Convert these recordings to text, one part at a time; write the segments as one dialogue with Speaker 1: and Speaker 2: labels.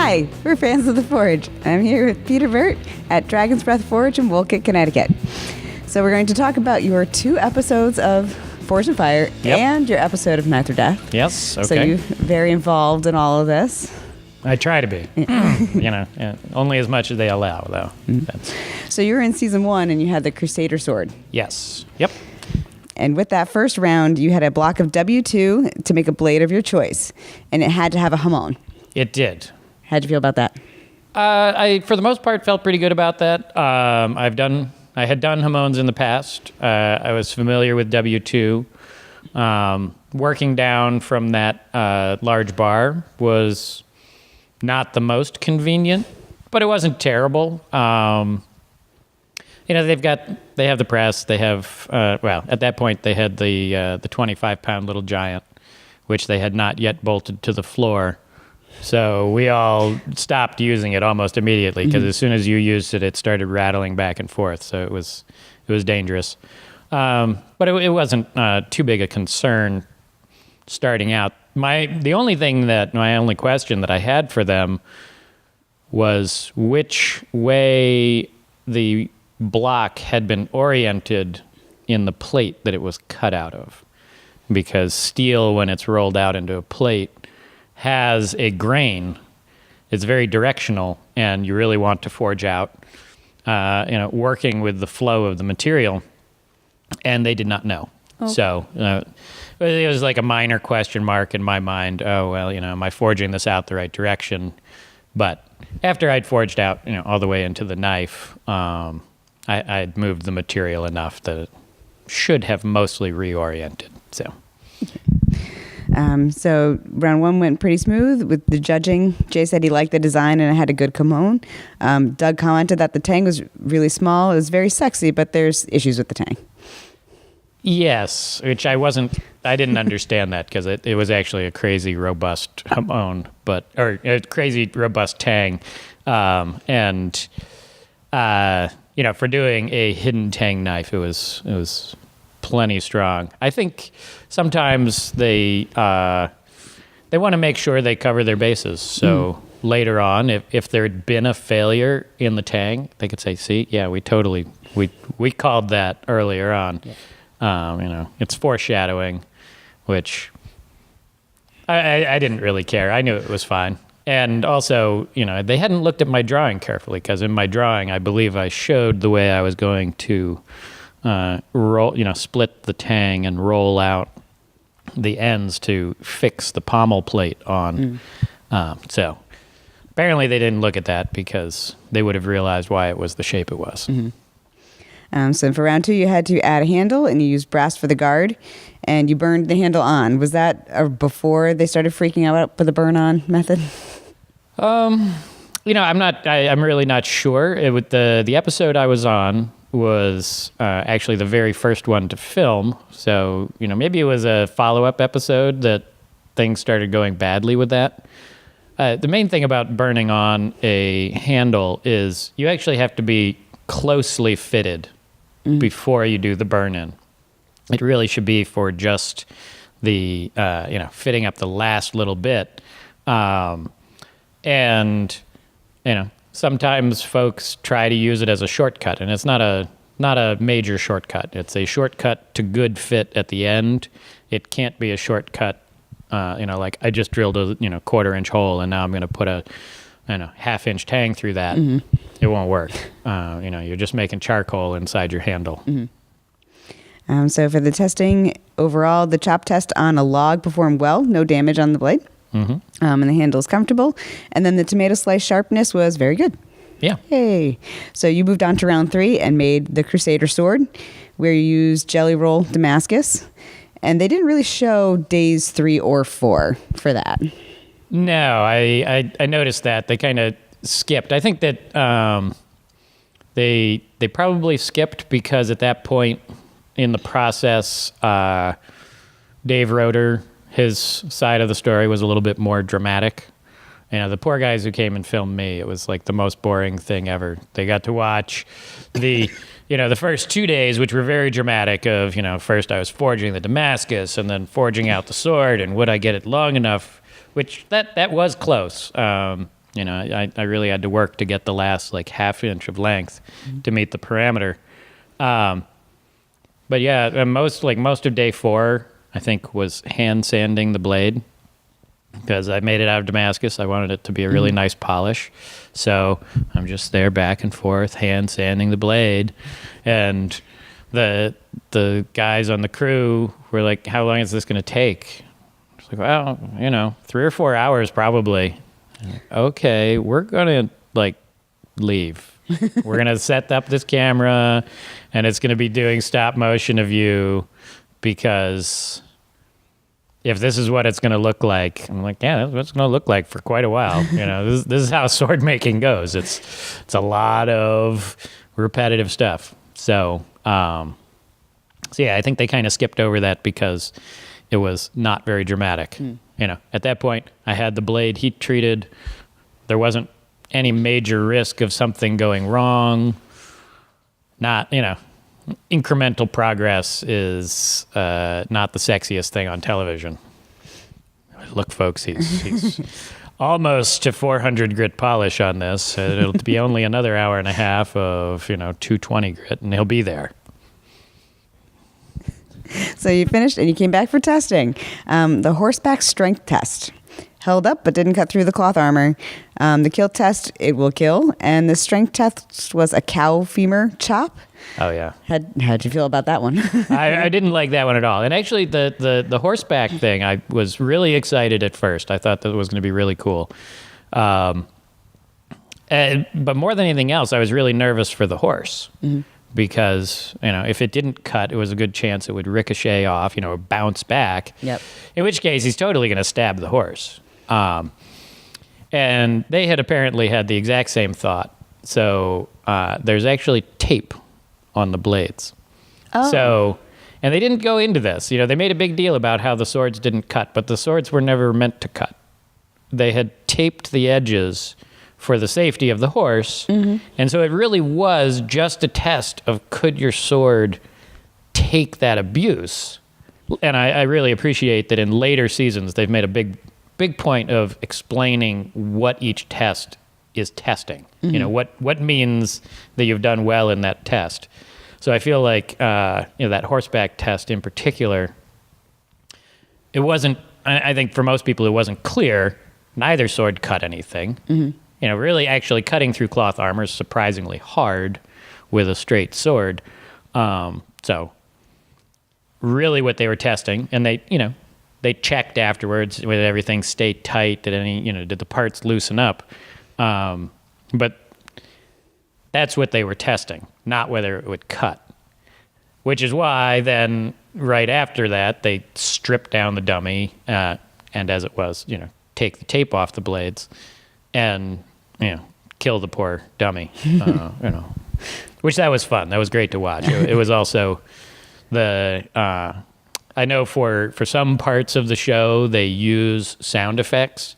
Speaker 1: Hi, we're fans of the Forge. I'm here with Peter Burt at Dragon's Breath Forge in Wolcott, Connecticut. So we're going to talk about your 2 episodes of Forge and Fire and your episode of Knife or Death.
Speaker 2: Yes, okay.
Speaker 1: So you're very involved in all of this.
Speaker 2: I try to be. Only as much as they allow, though.
Speaker 1: So you were in season 1 and you had the Crusader sword.
Speaker 2: Yes. Yep.
Speaker 1: And with that first round, you had a block of W2 to make a blade of your choice. And it had to have a hamon.
Speaker 2: It did.
Speaker 1: How'd you feel about that?
Speaker 2: I, for the most part, felt pretty good about that. I had done hamons in the past. I was familiar with W2. Working down from that large bar was not the most convenient, but it wasn't terrible. They have the press. They have, at that point, they had the 25-pound little giant, which they had not yet bolted to the floor. So we all stopped using it almost immediately because as soon as you used it, it started rattling back and forth. So it was dangerous. But it wasn't too big a concern starting out. My only question that I had for them was which way the block had been oriented in the plate that it was cut out of. Because steel, when it's rolled out into a plate, has a grain. It's very directional, and you really want to forge out, working with the flow of the material. And they did not know. Oh. So it was like a minor question mark in my mind. Oh, well, am I forging this out the right direction? But after I'd forged out, all the way into the knife, I'd moved the material enough that it should have mostly reoriented. So.
Speaker 1: So round 1 went pretty smooth with the judging. Jay said he liked the design and it had a good Kimon. Doug commented that the Tang was really small. It was very sexy, but there's issues with the Tang.
Speaker 2: Yes, which I didn't understand that because it was actually a crazy robust Kimon, or a crazy robust Tang. For doing a hidden Tang knife, it was plenty strong. I think sometimes they want to make sure they cover their bases. So later on, if there had been a failure in the Tang, they could say, "See, yeah, we called that earlier on." Yeah. It's foreshadowing, which I didn't really care. I knew it was fine. And also, they hadn't looked at my drawing carefully because in my drawing, I believe I showed the way I was going to split the Tang and roll out the ends to fix the pommel plate on. So apparently they didn't look at that because they would have realized why it was the shape it was. Mm-hmm.
Speaker 1: So for round 2, you had to add a handle and you used brass for the guard and you burned the handle on. Was that before they started freaking out for the burn on method? I'm really not sure. The episode I was on was actually the very first one to film. So, maybe it was a follow-up episode that things started going badly with that. The main thing about burning on a handle is you actually have to be closely fitted before you do the burn-in. It really should be for just the, fitting up the last little bit. Sometimes folks try to use it as a shortcut, and it's not a major shortcut. It's a shortcut to good fit at the end. It can't be a shortcut, like I just drilled a 1/4-inch hole, and now I'm going to put a 1/2-inch Tang through that. It won't work. You're just making charcoal inside your handle. So for the testing overall, the chop test on a log performed well, no damage on the blade. And the handle is comfortable. And then the tomato slice sharpness was very good.
Speaker 2: Yeah.
Speaker 1: Hey. So you moved on to round 3 and made the Crusader sword, where you used Jelly Roll Damascus. And they didn't really show days 3 or 4 for that.
Speaker 2: No, I noticed that. They kind of skipped. I think that they probably skipped because at that point in the process, Dave Roeder, his side of the story was a little bit more dramatic. The poor guys who came and filmed me, it was like the most boring thing ever. They got to watch the first 2 days, which were very dramatic of, first I was forging the Damascus and then forging out the sword and would I get it long enough, which that was close. I really had to work to get the last like half inch of length to meet the parameter. But yeah, most of day 4, I think, was hand sanding the blade because I made it out of Damascus. I wanted it to be a really nice polish. So I'm just there back and forth, hand sanding the blade. And the guys on the crew were like, how long is this going to take? I was like, well, 3 or 4 hours probably. Okay, we're going to like leave. We're going to set up this camera and it's going to be doing stop motion of you because if this is what it's going to look like, I'm like, yeah, that's what it's going to look like for quite a while. This is how sword making goes. It's a lot of repetitive stuff. So yeah, I think they kind of skipped over that because it was not very dramatic. At that point, I had the blade heat treated. There wasn't any major risk of something going wrong. Not, incremental progress is not the sexiest thing on television. Look, folks, he's almost to 400 grit polish on this. It'll be only another hour and a half of, 220 grit, and he'll be there.
Speaker 1: So you finished and you came back for testing. The Horseback strength test held up but didn't cut through the cloth armor. The kill test, it will kill. And the strength test was a cow femur chop.
Speaker 2: Oh, yeah.
Speaker 1: How'd you feel about that one?
Speaker 2: I didn't like that one at all. And actually, the Horseback thing, I was really excited at first. I thought that was going to be really cool. But more than anything else, I was really nervous for the horse. Because, if it didn't cut, it was a good chance it would ricochet off, or bounce back.
Speaker 1: Yep.
Speaker 2: In which case, he's totally going to stab the horse. And they had apparently had the exact same thought. So there's actually tape on the blades. Oh. So, and they didn't go into this. They made a big deal about how the swords didn't cut, but the swords were never meant to cut. They had taped the edges for the safety of the horse. And so it really was just a test of could your sword take that abuse. And I really appreciate that in later seasons they've made a big point of explaining what each test is testing. What means that you've done well in that test. So I feel like that Horseback test in particular, it wasn't, I think for most people it wasn't clear. Neither sword cut anything. Really actually cutting through cloth armor is surprisingly hard with a straight sword. So really what they were testing, and they checked afterwards whether everything stayed tight, did the parts loosen up. But that's what they were testing, not whether it would cut. Which is why then right after that, they stripped down the dummy, and as it was, take the tape off the blades and kill the poor dummy. Which that was fun. That was great to watch. It was also I know for some parts of the show they use sound effects,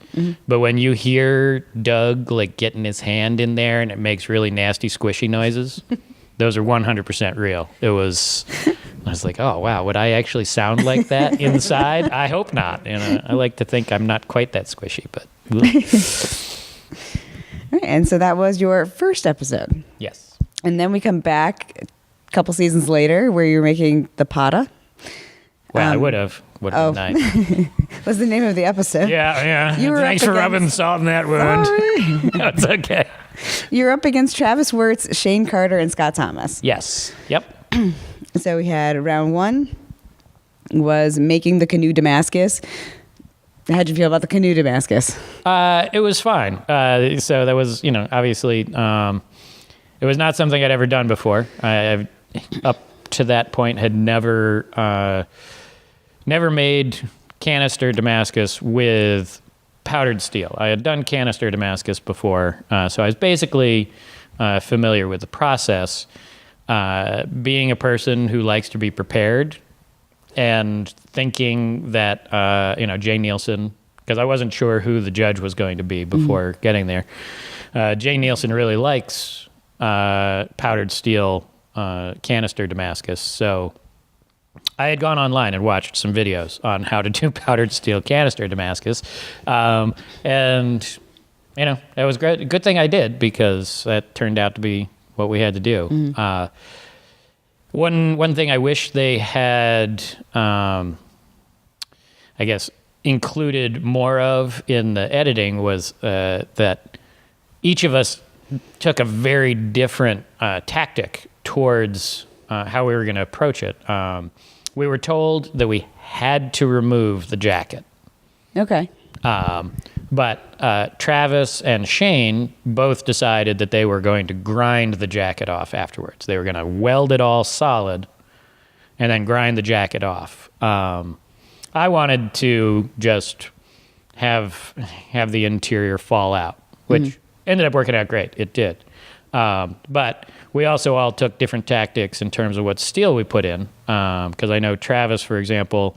Speaker 2: but when you hear Doug like getting his hand in there and it makes really nasty squishy noises, those are 100% real. I was like, oh wow, would I actually sound like that inside? I hope not. I like to think I'm not quite that squishy, but.
Speaker 1: Right, and so that was your first episode.
Speaker 2: Yes.
Speaker 1: And then we come back a couple seasons later where you're making the Pata.
Speaker 2: Well, I would have been nice.
Speaker 1: What's the name of the episode?
Speaker 2: Yeah. Thanks for rubbing salt in that wound. No, it's okay.
Speaker 1: You're up against Travis Wirtz, Shane Carter, and Scott Thomas.
Speaker 2: Yes. Yep.
Speaker 1: So we had round 1 was making the canoe Damascus. How'd you feel about the canoe Damascus?
Speaker 2: It was fine. So that was, obviously, it was not something I'd ever done before. I've up to that point had never made canister Damascus with powdered steel. I had done canister Damascus before, so I was basically familiar with the process. Being a person who likes to be prepared and thinking that, Jay Nielsen, because I wasn't sure who the judge was going to be before getting there. Jay Nielsen really likes powdered steel canister Damascus, so I had gone online and watched some videos on how to do powdered steel canister Damascus, and That was great. Good thing I did, because that turned out to be what we had to do. One thing I wish they had, I guess, included more of in the editing was that each of us took a very different tactic towards how we were going to approach it. We were told that we had to remove the jacket.
Speaker 1: Okay.
Speaker 2: But Travis and Shane both decided that they were going to grind the jacket off afterwards. They were going to weld it all solid and then grind the jacket off. I wanted to just have the interior fall out, which ended up working out great. It did. But we also all took different tactics in terms of what steel we put in. Because I know Travis, for example,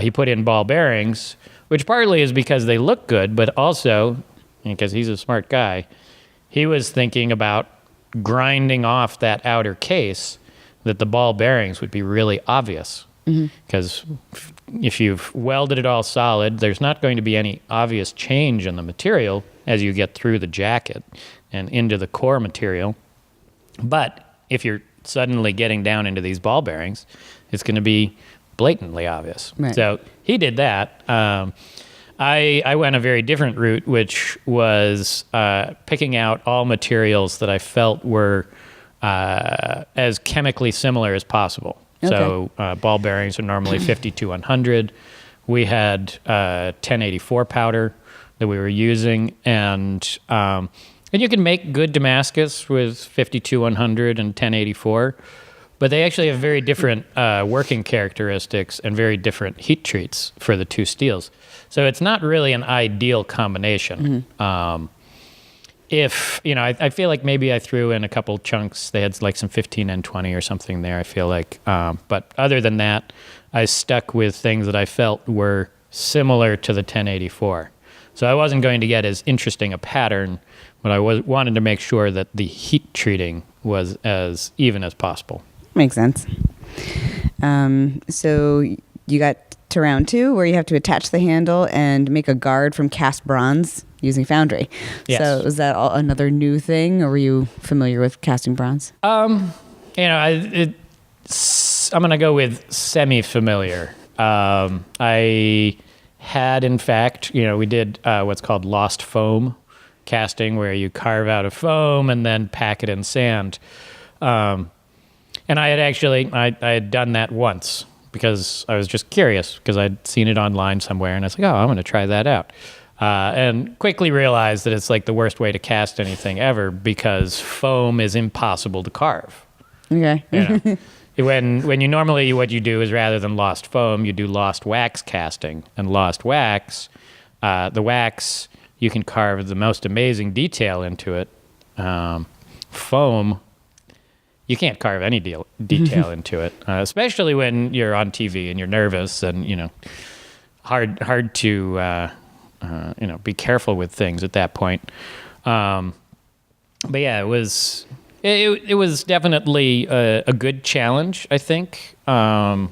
Speaker 2: he put in ball bearings, which partly is because they look good, but also because he's a smart guy. He was thinking about grinding off that outer case, that the ball bearings would be really obvious. Because if you've welded it all solid, there's not going to be any obvious change in the material as you get through the jacket and into the core material. But if you're suddenly getting down into these ball bearings, it's going to be blatantly obvious.
Speaker 1: Right.
Speaker 2: So he did that. I went a very different route, which was picking out all materials that I felt were as chemically similar as possible.
Speaker 1: Okay.
Speaker 2: So ball bearings are normally 52-100. We had 1084 powder that we were using, and you can make good Damascus with 52-100 and 1084. But they actually have very different working characteristics and very different heat treats for the two steels. So it's not really an ideal combination. I feel like maybe I threw in a couple chunks. They had like some 15N20 or something there, I feel like. But other than that, I stuck with things that I felt were similar to the 1084. So I wasn't going to get as interesting a pattern, but I wanted to make sure that the heat treating was as even as possible.
Speaker 1: Makes sense. So you got to round 2, where you have to attach the handle and make a guard from cast bronze using foundry.
Speaker 2: Yes.
Speaker 1: So is that another new thing, or were you familiar with casting bronze?
Speaker 2: I'm going to go with semi-familiar. I had, in fact, we did what's called lost foam casting, where you carve out a foam and then pack it in sand. And I had done that once because I was just curious, because I'd seen it online somewhere, and I was like, I'm going to try that out. And quickly realized that it's like the worst way to cast anything ever, because foam is impossible to carve.
Speaker 1: Okay.
Speaker 2: When you normally, what you do is, rather than lost foam, you do lost wax casting. And lost wax, the wax, you can carve the most amazing detail into it. Foam, you can't carve any detail into it, especially when you're on TV and you're nervous and, hard to, be careful with things at that point. But yeah, it was definitely a good challenge, I think. I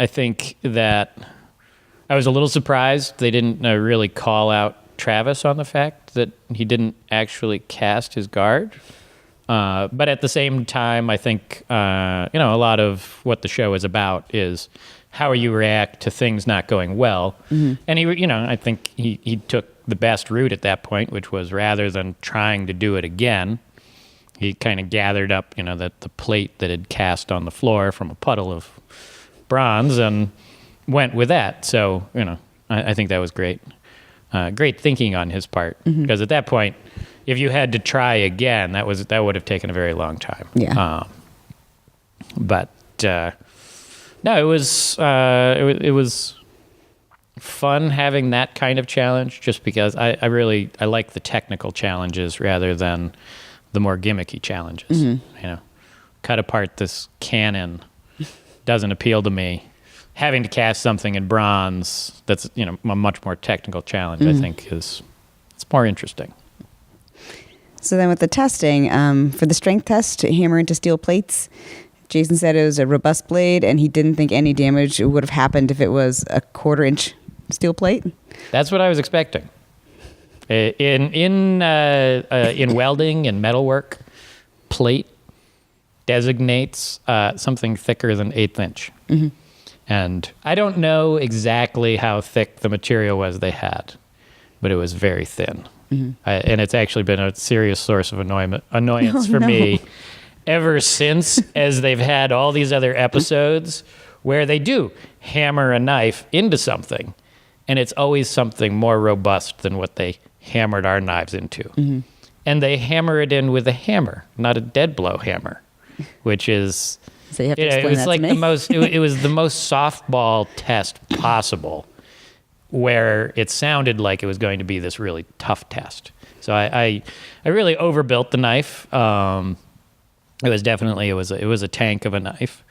Speaker 2: think that I was a little surprised they didn't really call out Travis on the fact that he didn't actually cast his guard. But at the same time, I think, a lot of what the show is about is how you react to things not going well. Mm-hmm. And I think he took the best route at that point, which was, rather than trying to do it again, he kind of gathered up, the plate that had cast on the floor from a puddle of bronze and went with that. So, I think that was great. Great thinking on his part, because at that point, if you had to try again, that would have taken a very long time.
Speaker 1: Yeah.
Speaker 2: No, it was fun having that kind of challenge, just because I like the technical challenges rather than the more gimmicky challenges. Mm-hmm. Cut apart this cannon doesn't appeal to me. Having to cast something in bronze that's a much more technical challenge, I think it's more interesting.
Speaker 1: So then with the testing, for the strength test to hammer into steel plates, Jason said it was a robust blade, and he didn't think any damage would have happened if it was a 1/4 inch steel plate.
Speaker 2: That's what I was expecting. In welding and metalwork, plate designates something thicker than 1/8 inch. Mm-hmm. And I don't know exactly how thick the material was they had, but it was very thin. Mm-hmm. And it's actually been a serious source of annoyance for me ever since, as they've had all these other episodes where they do hammer a knife into something, and it's always something more robust than what they hammered our knives into. Mm-hmm. And they hammer it in with a hammer, not a dead blow hammer, which is...
Speaker 1: So you have to explain
Speaker 2: it was
Speaker 1: that
Speaker 2: like
Speaker 1: to me.
Speaker 2: it was the most softball test possible, where it sounded like it was going to be this really tough test. So I really overbuilt the knife. It was definitely it was a tank of a knife.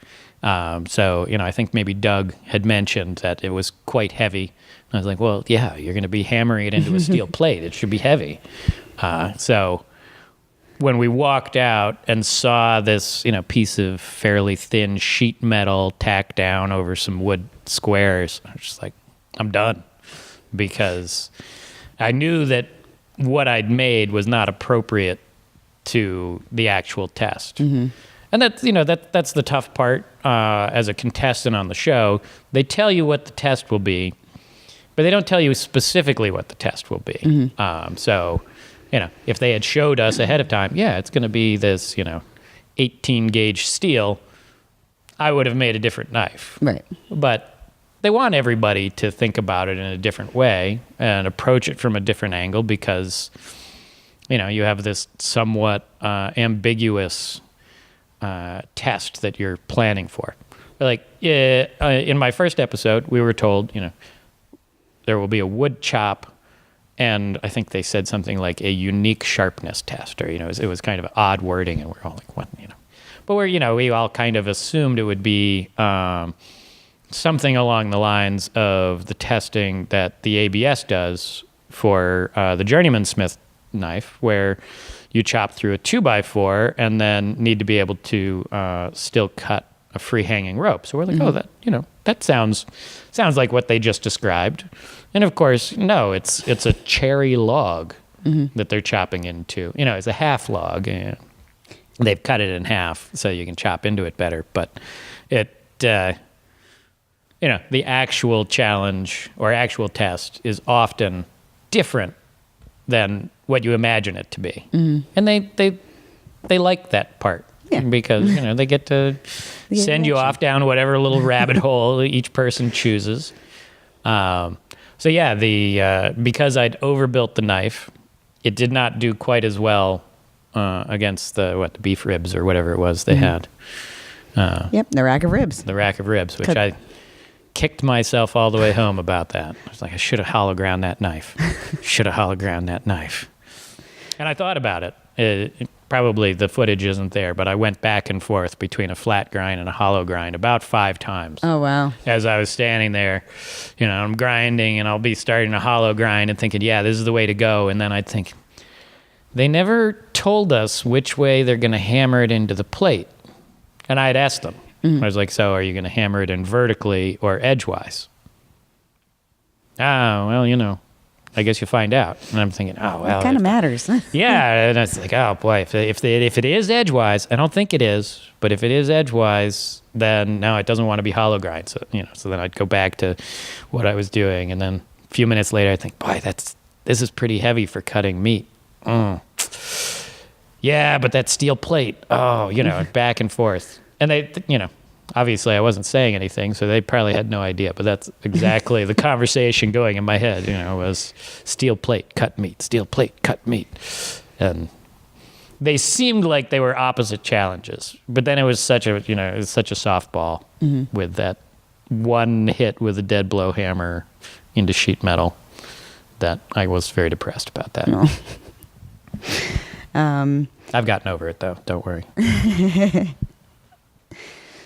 Speaker 2: So I think maybe Doug had mentioned that it was quite heavy. I was like, well, yeah, you're going to be hammering it into a steel plate. It should be heavy. So when we walked out and saw this, piece of fairly thin sheet metal tacked down over some wood squares, I was just like, I'm done, because I knew that what I'd made was not appropriate to the actual test. Mm-hmm. And that's, that's the tough part as a contestant on the show. They tell you what the test will be, but they don't tell you specifically what the test will be. Mm-hmm. So, if they had showed us ahead of time, it's going to be this, 18 gauge steel, I would have made a different knife.
Speaker 1: Right.
Speaker 2: But they want everybody to think about it in a different way and approach it from a different angle, because, you have this somewhat ambiguous test that you're planning for. Like in my first episode, we were told, there will be a wood chop, and I think they said something like a unique sharpness test, or it was kind of odd wording, and we're all like, what, But we all kind of assumed it would be something along the lines of the testing that the ABS does for the journeyman smith knife, where you chop through a 2x4 and then need to be able to still cut a free hanging rope. So we're like, mm-hmm. That sounds like what they just described. And of course, no, it's a cherry log mm-hmm. that they're chopping into. It's a half log. And they've cut it in half so you can chop into it better. But it, the actual challenge or actual test is often different than what you imagine it to be. Mm-hmm. And they like that part. Yeah. Because, they get to send you off down whatever little rabbit hole each person chooses. So yeah, because I'd overbuilt the knife, it did not do quite as well against the beef ribs or whatever it was they had.
Speaker 1: The rack of ribs.
Speaker 2: The rack of ribs, which I kicked myself all the way home about that. I was like, I should have hollow ground that knife. And I thought about it. Probably the footage isn't there, but I went back and forth between a flat grind and a hollow grind about 5 times.
Speaker 1: Oh, wow.
Speaker 2: As I was standing there, I'm grinding, and I'll be starting a hollow grind and thinking, yeah, this is the way to go. And then I'd think, they never told us which way they're going to hammer it into the plate. And I'd asked them. Mm-hmm. I was like, so are you going to hammer it in vertically or edgewise? Oh, well, I guess you'll find out. And I'm thinking, oh, well.
Speaker 1: It kind of matters.
Speaker 2: Yeah. And I was like, oh, boy, if it is edgewise, I don't think it is, but if it is edgewise, then no, it doesn't want to be hollow grind. So, so then I'd go back to what I was doing. And then a few minutes later, I think, boy, this is pretty heavy for cutting meat. Yeah, but that steel plate. Oh, back and forth. And they, obviously I wasn't saying anything, so they probably had no idea, but that's exactly the conversation going in my head, was steel plate, cut meat, steel plate, cut meat. And they seemed like they were opposite challenges, but then it was such a softball mm-hmm. with that one hit with a dead blow hammer into sheet metal that I was very depressed about that.
Speaker 1: No.
Speaker 2: I've gotten over it though, don't worry.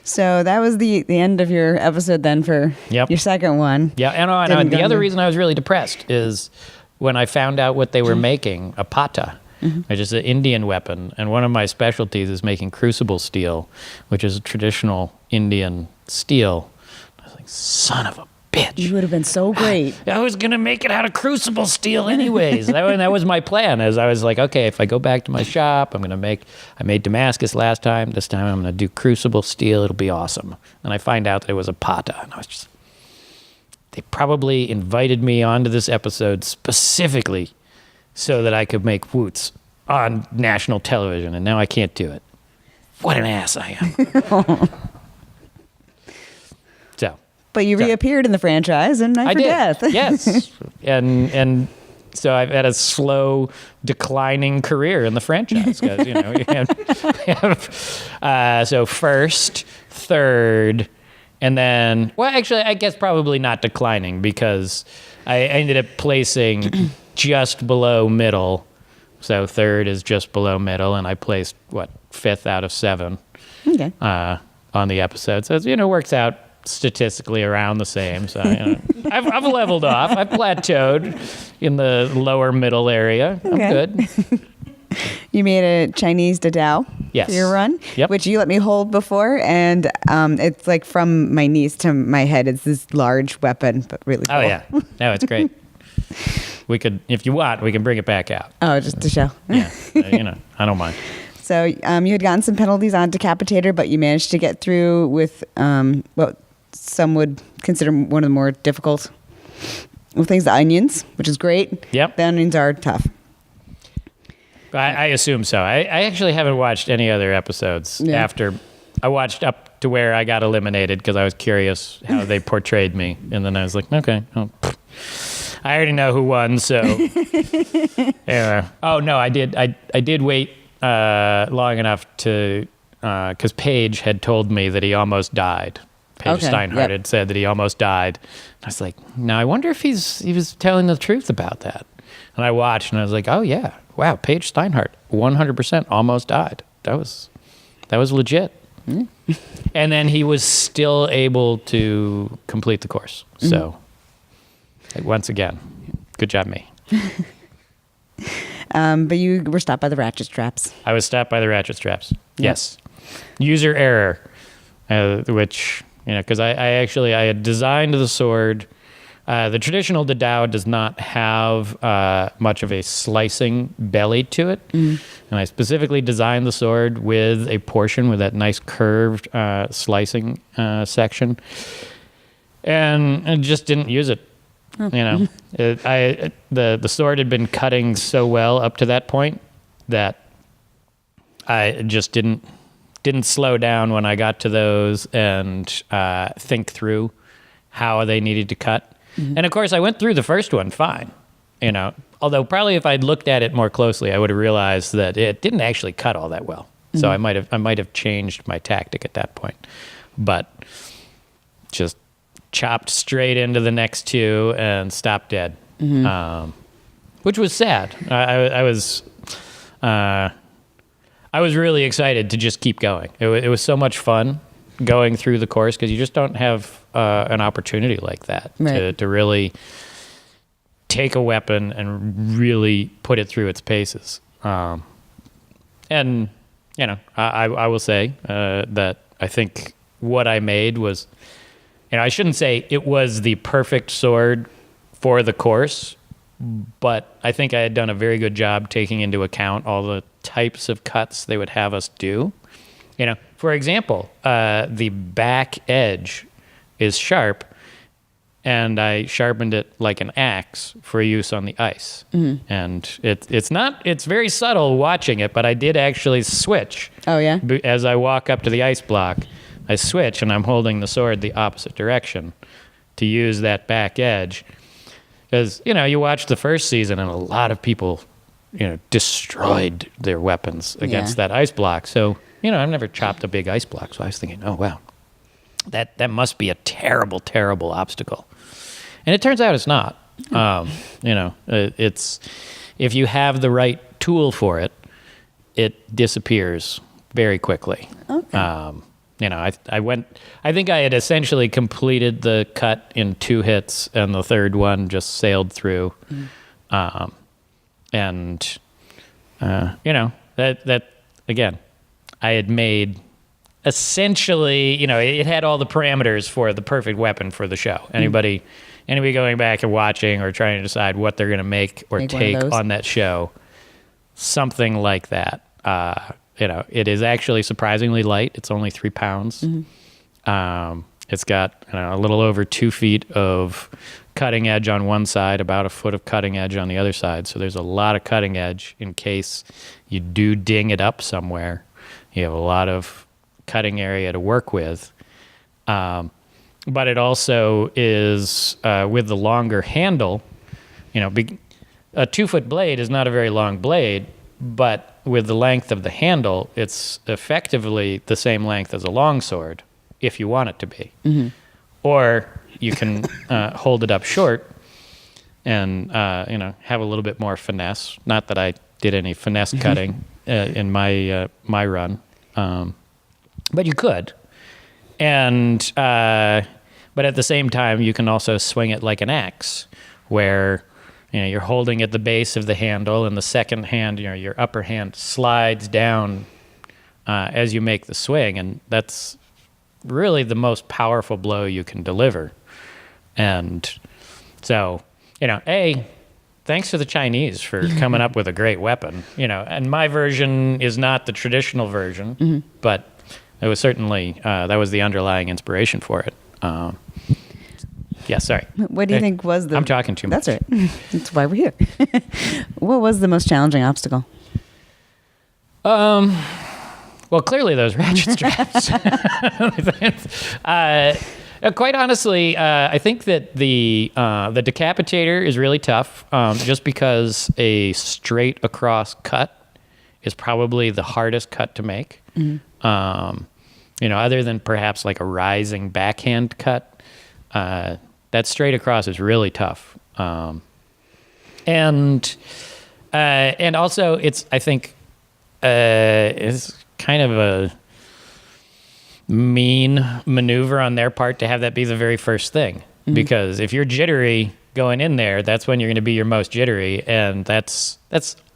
Speaker 1: So that was the end of your episode then for your second one.
Speaker 2: Yeah, and the other reason I was really depressed is when I found out what they were making, a pata, mm-hmm. which is an Indian weapon, and one of my specialties is making Crucible Steel, which is a traditional Indian steel. I was like, son of a bitch.
Speaker 1: You would have been so great.
Speaker 2: I was going to make it out of Crucible Steel anyways. That was my plan. As I was like, okay, if I go back to my shop, I made Damascus last time. This time I'm going to do Crucible Steel. It'll be awesome. And I find out that it was a pata. And I was just, they probably invited me onto this episode specifically so that I could make wootz on national television. And now I can't do it. What an ass I am.
Speaker 1: But you reappeared in the franchise in Knife or
Speaker 2: did.
Speaker 1: Death.
Speaker 2: Yes. And so I've had a slow declining career in the franchise because, you have so first, third, and then, well, actually, I guess probably not declining because I ended up placing just below middle. So third is just below middle, and I placed, fifth out of 7 on the episode. So, it works out statistically around the same. So I've leveled off. I've plateaued in the lower middle area. I'm good.
Speaker 1: You made a Chinese Dadao for your run, which you let me hold before, and it's like from my knees to my head. It's this large weapon, but really cool.
Speaker 2: Oh yeah, no, it's great. We could, if you want, we can bring it back out.
Speaker 1: Oh, just to show.
Speaker 2: Yeah, I don't mind.
Speaker 1: So you had gotten some penalties on Decapitator, but you managed to get through with what some would consider one of the more difficult things, the onions, which is great.
Speaker 2: Yep.
Speaker 1: The onions are tough.
Speaker 2: I assume so. I actually haven't watched any other episodes after. I watched up to where I got eliminated because I was curious how they portrayed me. And then I was like, okay, I already know who won, so. Yeah. Oh, no, I did wait long enough to, because Paige had told me that he almost died. Paige Steinhardt had said that he almost died. I was like, now I wonder if he was telling the truth about that. And I watched and I was like, oh yeah, wow, Paige Steinhardt, 100% almost died. That was legit. Mm. And then he was still able to complete the course. So once again, good job me.
Speaker 1: But you were stopped by the ratchet straps.
Speaker 2: I was stopped by the ratchet straps. Yes. User error, which, because I had designed the sword. The traditional Dadao does not have much of a slicing belly to it. And I specifically designed the sword with a portion with that nice curved slicing section. And I just didn't use it. The sword had been cutting so well up to that point that I just didn't slow down when I got to those and think through how they needed to cut. And of course, I went through the first one fine, although probably if I'd looked at it more closely, I would have realized that it didn't actually cut all that well. So I might have changed my tactic at that point, but just chopped straight into the next two and stopped dead, which was sad. I was really excited to just keep going. It was so much fun going through the course because you just don't have an opportunity like that to really take a weapon and really put it through its paces. And I will say that I think what I made was, I shouldn't say it was the perfect sword for the course, but I think I had done a very good job taking into account all the types of cuts they would have us do. For example, the back edge is sharp, and I sharpened it like an axe for use on the ice. And it's very subtle watching it, but I did actually switch. Oh, yeah? As I walk up to the ice block, I switch, and I'm holding the sword the opposite direction to use that back edge. Because, you watch the first season, and a lot of people, destroyed their weapons against that ice block. So, I've never chopped a big ice block, so I was thinking, oh, wow, that must be a terrible, terrible obstacle. And it turns out it's not. It's if you have the right tool for it, it disappears very quickly. Okay. I think I had essentially completed the cut in 2 hits, and the third one just sailed through. That again, I had made essentially, it had all the parameters for the perfect weapon for the show. Anybody going back and watching or trying to decide what they're going to make or take on that show, something like that. It is actually surprisingly light. It's only 3 pounds. It's got a little over 2 feet of cutting edge on one side, about a foot of cutting edge on the other side. So there's a lot of cutting edge in case you do ding it up somewhere. You have a lot of cutting area to work with. But it also is, with the longer handle, a 2-foot blade is not a very long blade, but with the length of the handle, it's effectively the same length as a longsword, if you want it to be. Or you can hold it up short and have a little bit more finesse. Not that I did any finesse cutting in my run, but you could. And but at the same time, you can also swing it like an axe, where you're holding at the base of the handle, and the second hand, your upper hand slides down as you make the swing, and that's really the most powerful blow you can deliver. And so, thanks to the Chinese for coming up with a great weapon. And my version is not the traditional version, but it was certainly that was the underlying inspiration for it. Yeah, sorry.
Speaker 1: What do you think was the...
Speaker 2: I'm talking too much.
Speaker 1: That's right. That's why we're here. What was the most challenging obstacle?
Speaker 2: Well, clearly those ratchet straps. Quite honestly, I think that the Decapitator is really tough, just because a straight across cut is probably the hardest cut to make. Other than perhaps like a rising backhand cut, that straight across is really tough. And also I think it's kind of a mean maneuver on their part to have that be the very first thing. Because if you're jittery going in there, that's when you're going to be your most jittery, and that's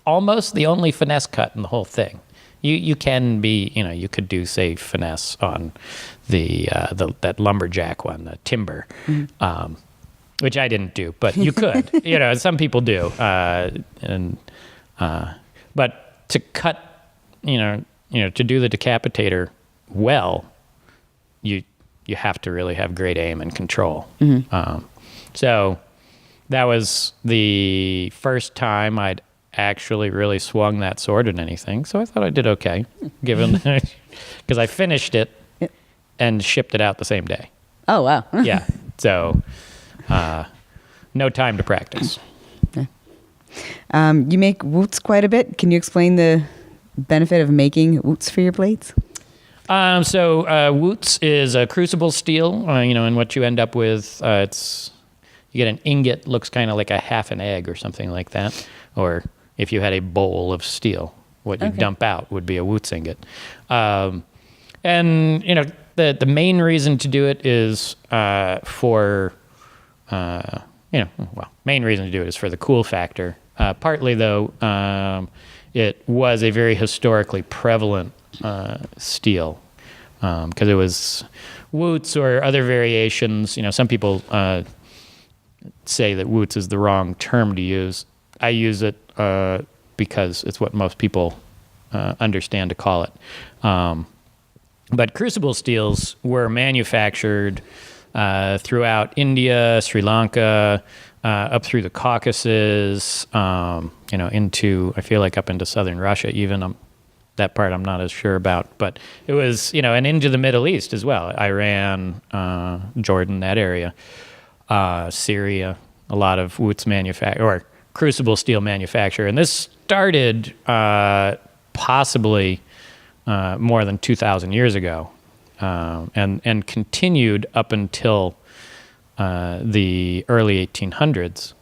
Speaker 2: almost the only finesse cut in the whole thing. You can be, you could do, say, finesse on that lumberjack one, the timber, which I didn't do, but you could. Some people do. But to cut, to do the Decapitator well, you have to really have great aim and control. So that was the first time I'd actually really swung that sword at anything. So I thought I did okay, given because I finished it and shipped it out the same day.
Speaker 1: Oh, wow.
Speaker 2: Yeah. So no time to practice.
Speaker 1: Okay. You make wootz quite a bit. Can you explain the benefit of making wootz for your blades?
Speaker 2: So wootz is a Crucible Steel, and what you end up with, you get an ingot, looks kind of like a half an egg or something like that. Or if you had a bowl of steel, what you dump out would be a wootz ingot. The main reason to do it is main reason to do it is for the cool factor. Partly, though, it was a very historically prevalent steel, because it was wootz or other variations. Some people say that wootz is the wrong term to use. I use it because it's what most people understand to call it. But crucible steels were manufactured throughout India, Sri Lanka, up through the Caucasus, into, I feel like up into southern Russia even. That part I'm not as sure about. But it was, and into the Middle East as well. Iran, Jordan, that area. Syria, a lot of wootz or crucible steel manufacture. And this started possibly more than 2,000 years ago, and continued up until the early 1800s.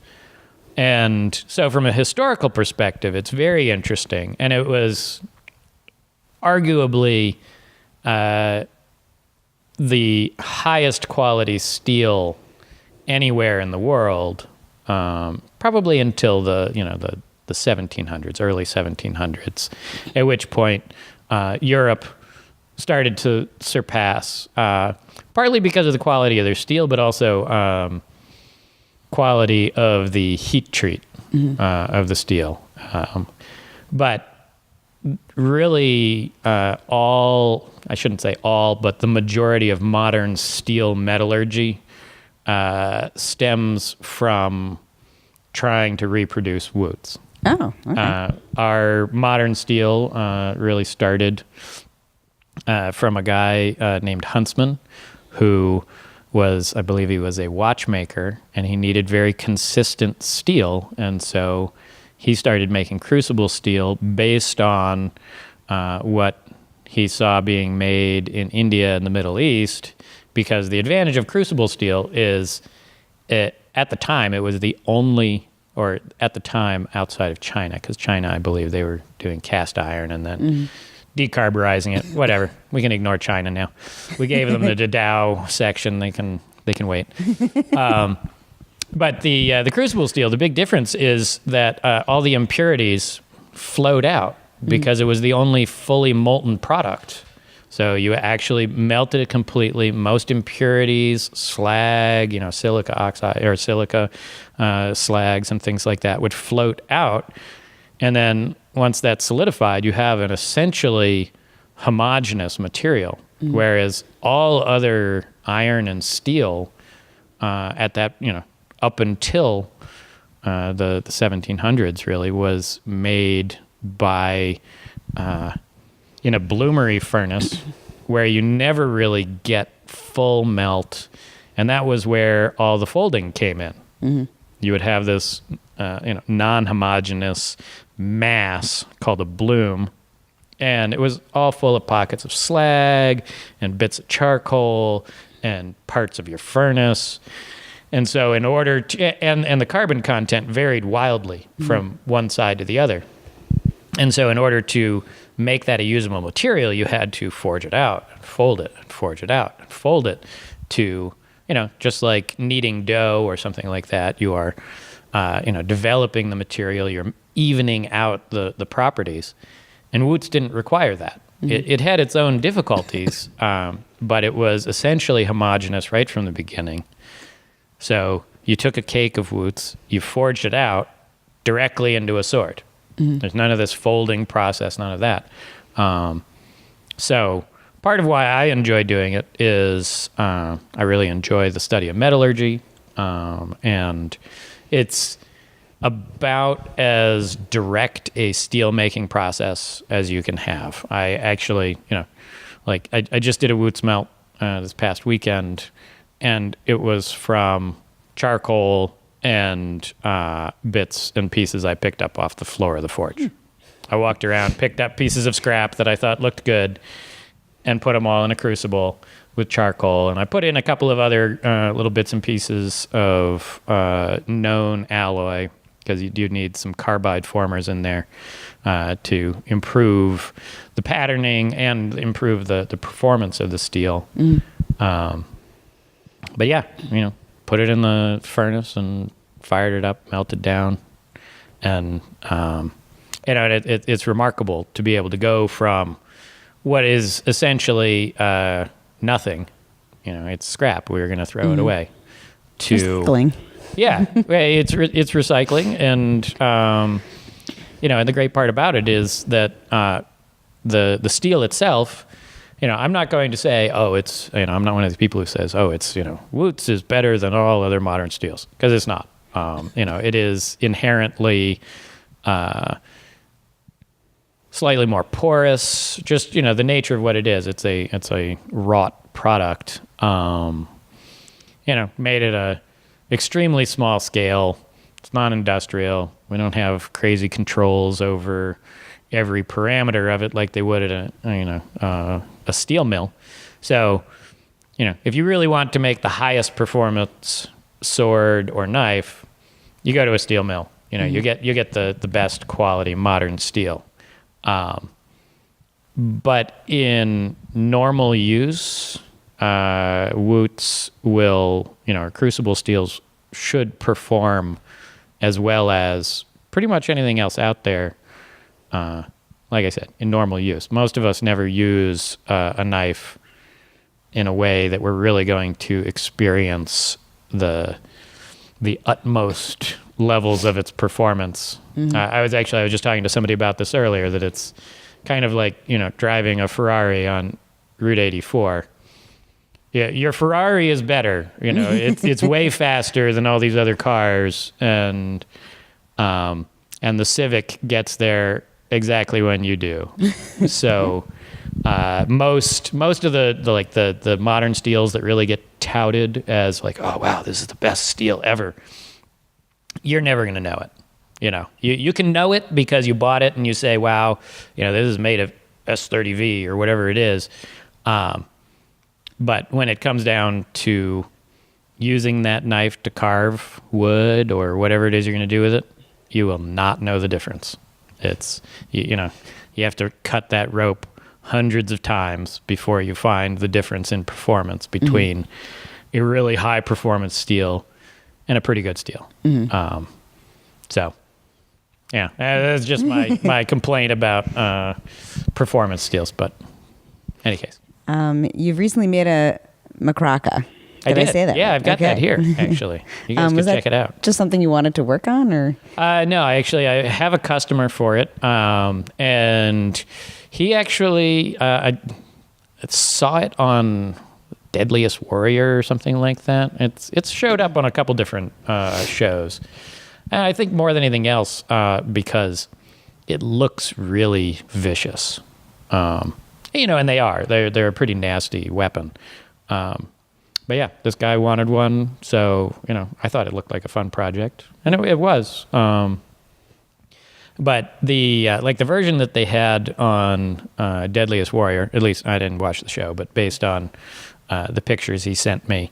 Speaker 2: And so from a historical perspective, it's very interesting. And it was arguably the highest quality steel anywhere in the world, probably until the 1700s, early 1700s, at which point Europe started to surpass, partly because of the quality of their steel, but also quality of the heat treat of the steel. But really, I shouldn't say all, but the majority of modern steel metallurgy stems from trying to reproduce wootz.
Speaker 1: Oh, okay.
Speaker 2: Our modern steel really started from a guy named Huntsman, who was, I believe he was a watchmaker, and he needed very consistent steel, and so he started making crucible steel based on what he saw being made in India and the Middle East, because the advantage of crucible steel is, at the time, it was the only, or at the time outside of China, because China, I believe, they were doing cast iron and then decarburizing it. Whatever, we can ignore China now. We gave them the Dao section; they can wait. But the crucible steel, the big difference is that all the impurities flowed out because it was the only fully molten product. So you actually melted it completely. Most impurities, slag, silica oxide or silica slags and things like that would float out. And then once that's solidified, you have an essentially homogeneous material. Whereas all other iron and steel at that, up until the 1700s really was made by in a bloomery furnace where you never really get full melt, and that was where all the folding came in. You would have this non-homogeneous mass called a bloom, and it was all full of pockets of slag and bits of charcoal and parts of your furnace. And so in order to, and the carbon content varied wildly from one side to the other. And so in order to make that a usable material, you had to forge it out, and fold it, and forge it out, and fold it to, just like kneading dough or something like that, you are, developing the material, you're evening out the properties. And wootz didn't require that. It had its own difficulties, but it was essentially homogeneous right from the beginning. So you took a cake of wootz, you forged it out directly into a sword. There's none of this folding process, none of that. So part of why I enjoy doing it is I really enjoy the study of metallurgy, and it's about as direct a steel-making process as you can have. I actually, I just did a wootz melt this past weekend, and it was from charcoal and bits and pieces I picked up off the floor of the forge. I walked around, picked up pieces of scrap that I thought looked good, and put them all in a crucible with charcoal. And I put in a couple of other little bits and pieces of known alloy, because you do need some carbide formers in there to improve the patterning and improve the performance of the steel. But yeah, put it in the furnace and fired it up, melted down, and it's remarkable to be able to go from what is essentially nothing, it's scrap, we were going to throw it away, to
Speaker 1: recycling.
Speaker 2: Yeah, it's recycling, and and the great part about it is that the steel itself. I'm not going to say, it's, I'm not one of these people who says, it's, wootz is better than all other modern steels, because it's not. It is inherently slightly more porous, just, the nature of what it is. It's a wrought product, made at a extremely small scale. It's non-industrial. We don't have crazy controls over every parameter of it like they would at a steel mill. So, if you really want to make the highest performance sword or knife, you go to a steel mill. You get the best quality modern steel. But in normal use, wootz will, or crucible steels should perform as well as pretty much anything else out there. like I said, in normal use. Most of us never use a knife in a way that we're really going to experience the utmost levels of its performance. I was just talking to somebody about this earlier, that it's kind of like, driving a Ferrari on Route 84. Yeah, your Ferrari is better. It's way faster than all these other cars, and the Civic gets there exactly when you do. So most of the modern steels that really get touted as like, oh wow, this is the best steel ever, you're never going to know it. You can know it because you bought it and you say, wow, this is made of S30V or whatever it is. But when it comes down to using that knife to carve wood or whatever it is you're going to do with it, you will not know the difference. It's, you have to cut that rope hundreds of times before you find the difference in performance between a really high performance steel and a pretty good steel. So, yeah, that's just my complaint about performance steels. But in any case.
Speaker 1: You've recently made a Maraca. Did I say that?
Speaker 2: Yeah, I've got that here, actually. You guys can check it out.
Speaker 1: Just something you wanted to work on, or?
Speaker 2: No, I have a customer for it, and he actually I saw it on Deadliest Warrior or something like that. It's showed up on a couple different shows, and I think more than anything else because it looks really vicious. And they're a pretty nasty weapon. But yeah, this guy wanted one, so I thought it looked like a fun project, and it was. But the version that they had on Deadliest Warrior, at least I didn't watch the show, but based on the pictures he sent me,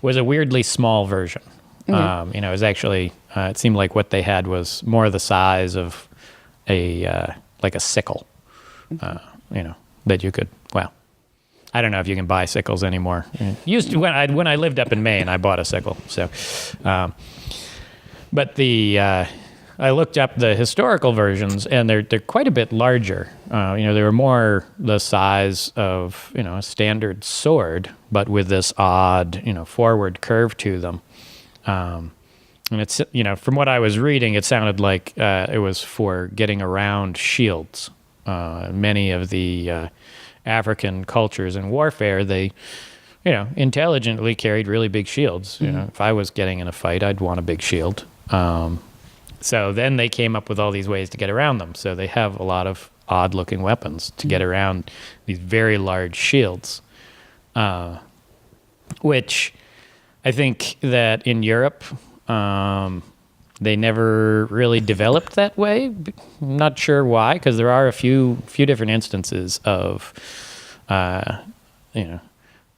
Speaker 2: was a weirdly small version. It was actually it seemed like what they had was more the size of a sickle. That you could, I don't know if you can buy sickles anymore. Used to when I lived up in Maine, I bought a sickle. So, but I looked up the historical versions, and they're quite a bit larger. They were more the size of a standard sword, but with this odd forward curve to them. And it's from what I was reading, it sounded like it was for getting around shields. Many of the African cultures in warfare, they, intelligently carried really big shields. If I was getting in a fight, I'd want a big shield. So then they came up with all these ways to get around them. So they have a lot of odd-looking weapons to get around these very large shields, which I think that in Europe, they never really developed that way. I'm not sure why, because there are a few different instances of,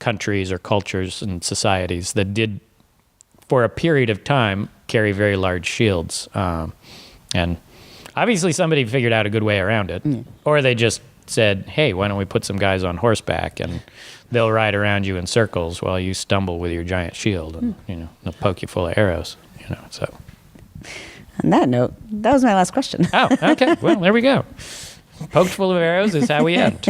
Speaker 2: countries or cultures and societies that did, for a period of time, carry very large shields. And obviously somebody figured out a good way around it. Or they just said, hey, why don't we put some guys on horseback and they'll ride around you in circles while you stumble with your giant shield and, they'll poke you full of arrows, so...
Speaker 1: On that note, that was my last question.
Speaker 2: Oh, okay. Well, there we go. Poked full of arrows is how we end.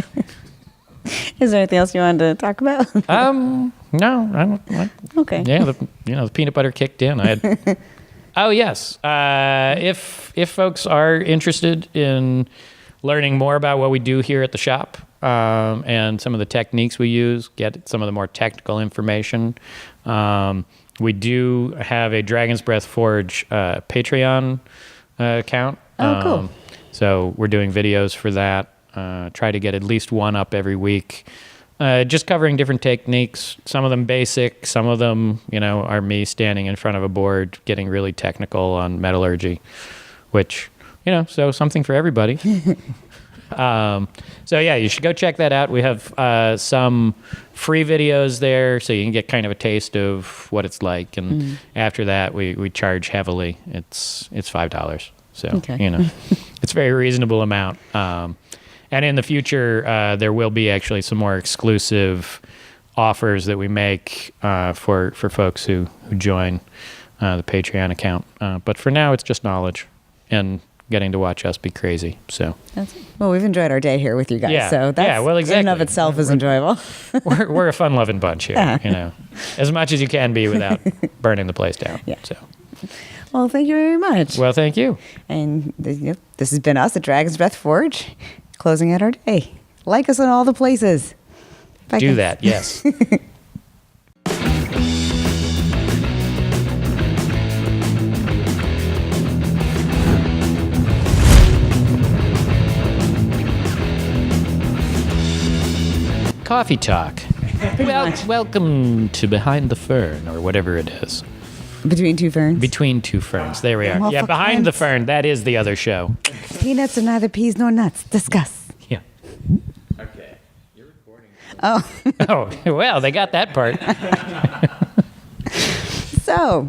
Speaker 1: Is there anything else you wanted to talk about?
Speaker 2: No, I don't.
Speaker 1: Okay.
Speaker 2: Yeah, the peanut butter kicked in. I had. Oh yes. If folks are interested in learning more about what we do here at the shop and some of the techniques we use, get some of the more technical information. We do have a Dragon's Breath Forge Patreon account.
Speaker 1: Oh, cool.
Speaker 2: So we're doing videos for that. Try to get at least one up every week. Just covering different techniques. Some of them basic. Some of them, are me standing in front of a board getting really technical on metallurgy, which, so something for everybody. So yeah, you should go check that out. We have some free videos there, so you can get kind of a taste of what it's like. And after that, we charge heavily. It's $5, so
Speaker 1: okay.
Speaker 2: It's a very reasonable amount. And in the future, there will be actually some more exclusive offers that we make for folks who join the Patreon account. But for now, it's just knowledge and getting to watch us be crazy. So
Speaker 1: Well, we've enjoyed our day here with you guys.
Speaker 2: Yeah.
Speaker 1: So that's
Speaker 2: Yeah, well,
Speaker 1: in and of
Speaker 2: exactly.
Speaker 1: itself is enjoyable.
Speaker 2: we're a fun-loving bunch here, as much as you can be without burning the place down.
Speaker 1: Yeah.
Speaker 2: So,
Speaker 1: Well, thank you very much.
Speaker 2: well, thank you.
Speaker 1: And this has been us at Dragon's Breath Forge, closing out our day. Like us on all the places. Bye,
Speaker 2: Do
Speaker 1: guys.
Speaker 2: that, yes. Coffee talk. Welcome to Behind the Fern, or whatever it is.
Speaker 1: Between two ferns.
Speaker 2: Between two ferns. There we are.
Speaker 1: Well,
Speaker 2: Yeah,
Speaker 1: for
Speaker 2: Behind the
Speaker 1: crimps.
Speaker 2: Fern. That is the other show.
Speaker 1: Peanuts are neither peas nor nuts. Discuss.
Speaker 2: Yeah.
Speaker 3: Okay. You're recording.
Speaker 1: Oh,
Speaker 2: Oh, well, they got that part.
Speaker 1: so